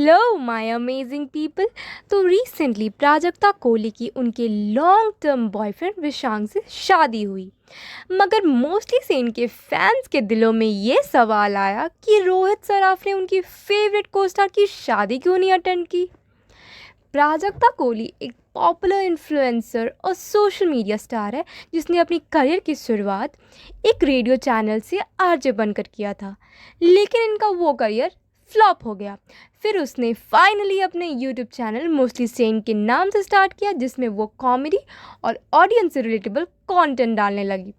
Hello my amazing people. तो recently Prajakta Kohli की उनके लॉन्ग टर्म बॉयफ्रेंड विशांक से शादी हुई, मगर मोस्टली से इनके फैंस के दिलों में ये सवाल आया कि रोहित सराफ ने उनकी फेवरेट कोस्टार की शादी क्यों नहीं अटेंड की। प्राजक्ता कोहली एक पॉपुलर इन्फ्लुएंसर और सोशल मीडिया स्टार है जिसने अपनी करियर की शुरुआत एक रेडियो चैनल से आरजे बनकर किया था, लेकिन इनका वो करियर फ्लॉप हो गया। फिर उसने फाइनली अपने यूट्यूब चैनल मोस्टली सेन के नाम से स्टार्ट किया, जिसमें वो कॉमेडी और ऑडियंस से रिलेटेबल कंटेंट डालने लगी।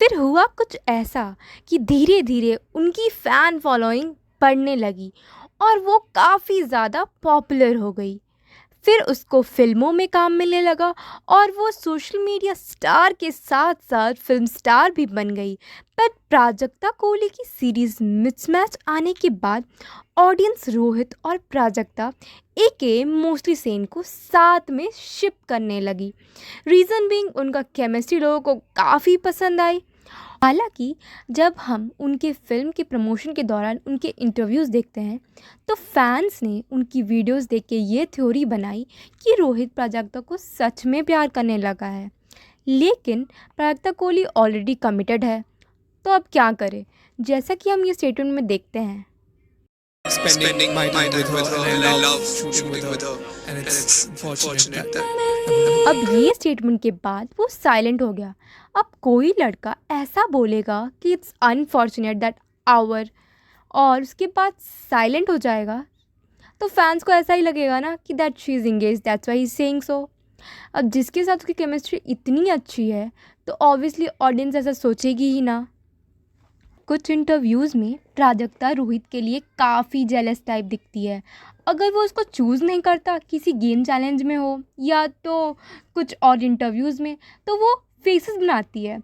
फिर हुआ कुछ ऐसा कि धीरे धीरे उनकी फ़ैन फॉलोइंग बढ़ने लगी और वो काफ़ी ज़्यादा पॉपुलर हो गई। फिर उसको फिल्मों में काम मिलने लगा और वो सोशल मीडिया स्टार के साथ साथ फिल्म स्टार भी बन गई। पर प्राजक्ता कोहली की सीरीज़ मिसमैच आने के बाद ऑडियंस रोहित और प्राजक्ता एके मोस्टली सेन को साथ में शिप करने लगी। रीज़न बीइंग उनका केमिस्ट्री लोगों को काफ़ी पसंद आई। हालांकि जब हम उनके फिल्म के प्रमोशन के दौरान उनके इंटरव्यूज़ देखते हैं तो फैंस ने उनकी वीडियोस देख के ये थ्योरी बनाई कि रोहित प्राजक्ता को सच में प्यार करने लगा है। लेकिन प्राजक्ता कोहली ऑलरेडी कमिटेड है, तो अब क्या करें, जैसा कि हम ये स्टेटमेंट में देखते हैं। spending my time with her and I love shooting with her and it's unfortunate that अब ये स्टेटमेंट के बाद वो साइलेंट हो गया। अब कोई लड़का ऐसा बोलेगा कि इट्स अनफॉर्चुनेट दैट आवर और उसके बाद साइलेंट हो जाएगा, तो फैंस को ऐसा ही लगेगा ना कि that she is engage, that's why he is saying so. अब जिसके साथ उसकी केमिस्ट्री इतनी अच्छी है तो ऑब्वियसली ऑडियंस ऐसा सोचेगी ही ना। कुछ इंटरव्यूज़ में प्राजक्ता रोहित के लिए काफ़ी जेलस टाइप दिखती है। अगर वो उसको चूज़ नहीं करता, किसी गेम चैलेंज में हो या तो कुछ और इंटरव्यूज़ में, तो वो फेसेस बनाती है।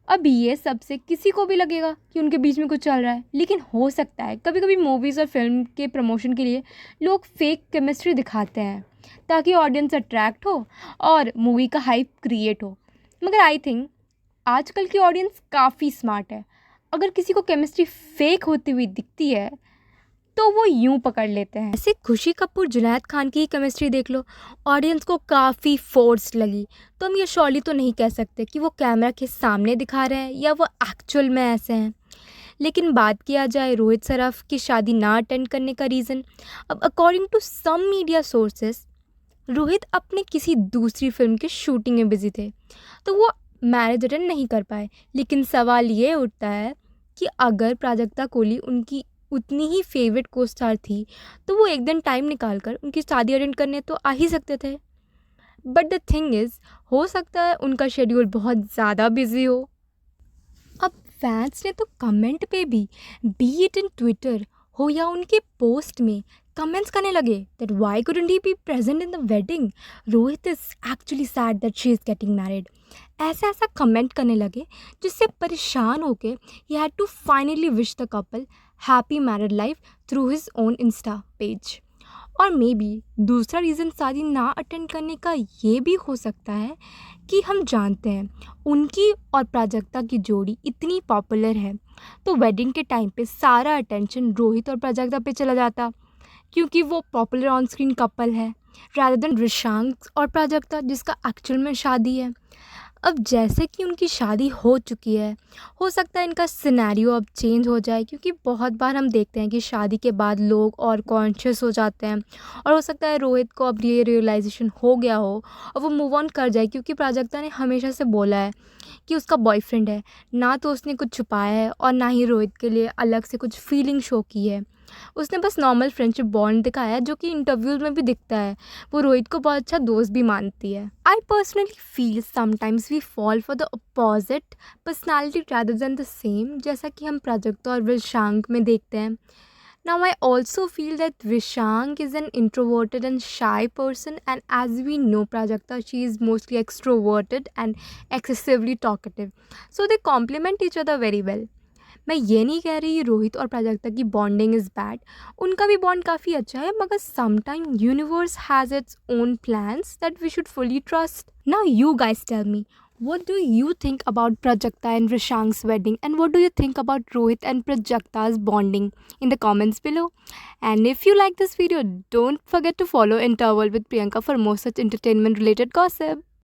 अब ये सब से किसी को भी लगेगा कि उनके बीच में कुछ चल रहा है, लेकिन हो सकता है कभी कभी मूवीज़ और फिल्म के प्रमोशन के लिए लोग फेक केमिस्ट्री दिखाते हैं ताकि ऑडियंस अट्रैक्ट हो और मूवी का हाइप क्रिएट हो। मगर आई थिंक आजकल की ऑडियंस काफ़ी स्मार्ट है। अगर किसी को केमिस्ट्री फेक होती हुई दिखती है तो वो यूं पकड़ लेते हैं। ऐसे खुशी कपूर जुनैद खान की केमिस्ट्री देख लो, ऑडियंस को काफ़ी फोर्स्ड लगी। तो हम ये श्योरली तो नहीं कह सकते कि वो कैमरा के सामने दिखा रहे हैं या वो एक्चुअल में ऐसे हैं। लेकिन बात किया जाए रोहित सराफ की शादी ना अटेंड करने का रीज़न, अब according to some media sources Rohit अपने किसी दूसरी फिल्म के शूटिंग में बिजी थे, तो वो मैरिज अटेंड नहीं कर पाए। लेकिन सवाल ये उठता है कि अगर प्राजक्ता कोहली उनकी उतनी ही फेवरेट को स्टार थी तो वो एक दिन टाइम निकाल कर उनकी शादी अटेंड करने तो आ ही सकते थे। बट द थिंग इज़, हो सकता है उनका शेड्यूल बहुत ज़्यादा बिजी हो। अब फैंस ने तो कमेंट पे भी, बी इट इन ट्विटर हो या उनके पोस्ट में, कमेंट्स करने लगे that why couldn't he be present in the wedding, Rohit is actually sad that she is getting married. ऐसा ऐसा कमेंट करने लगे जिससे परेशान होके he had to finally wish the couple happy married life through his own insta page. और may B दूसरा reason शादी ना अटेंड करने का ये भी हो सकता है कि हम जानते हैं उनकी और प्राजक्ता की जोड़ी इतनी पॉपुलर है, तो वेडिंग के टाइम पे सारा अटेंशन रोहित और प्राजक्ता पे चला जाता, क्योंकि वो पॉपुलर ऑन स्क्रीन कपल है रादर देन विशांक और प्राजक्ता जिसका एक्चुअल में शादी है। अब जैसे कि उनकी शादी हो चुकी है, हो सकता है इनका सिनेरियो अब चेंज हो जाए, क्योंकि बहुत बार हम देखते हैं कि शादी के बाद लोग और कॉन्शियस हो जाते हैं और हो सकता है रोहित को अब ये रियलाइजेशन हो गया हो और वो मूव ऑन कर जाए, क्योंकि प्राजक्ता ने हमेशा से बोला है कि उसका बॉयफ्रेंड है, ना तो उसने कुछ छुपाया है और ना ही रोहित के लिए अलग से कुछ फीलिंग शो की है। उसने बस नॉर्मल फ्रेंडशिप बॉन्ड दिखाया है, जो कि इंटरव्यूज़ में भी दिखता है। वो रोहित को बहुत अच्छा दोस्त भी मानती है। I personally feel sometimes we fall for the opposite personality rather than the same, जैसा कि हम प्राजक्ता और विशांक में देखते हैं। Now I also feel that Vishank is an introverted and shy person, and as we know Prajakta, she is mostly extroverted and excessively talkative. So they complement each other very well. मैं ये नहीं कह रही रोहित और प्राजक्ता की bonding is bad, उनका भी bond काफ़ी अच्छा है, मगर sometime universe has its own plans that we should fully trust. Now you guys tell me, What do you think about Prajakta and Rishank's wedding? And what do you think about Rohit and Prajakta's bonding in the comments below? And if you like this video, don't forget to follow Interval with Priyanka for more such entertainment related gossip.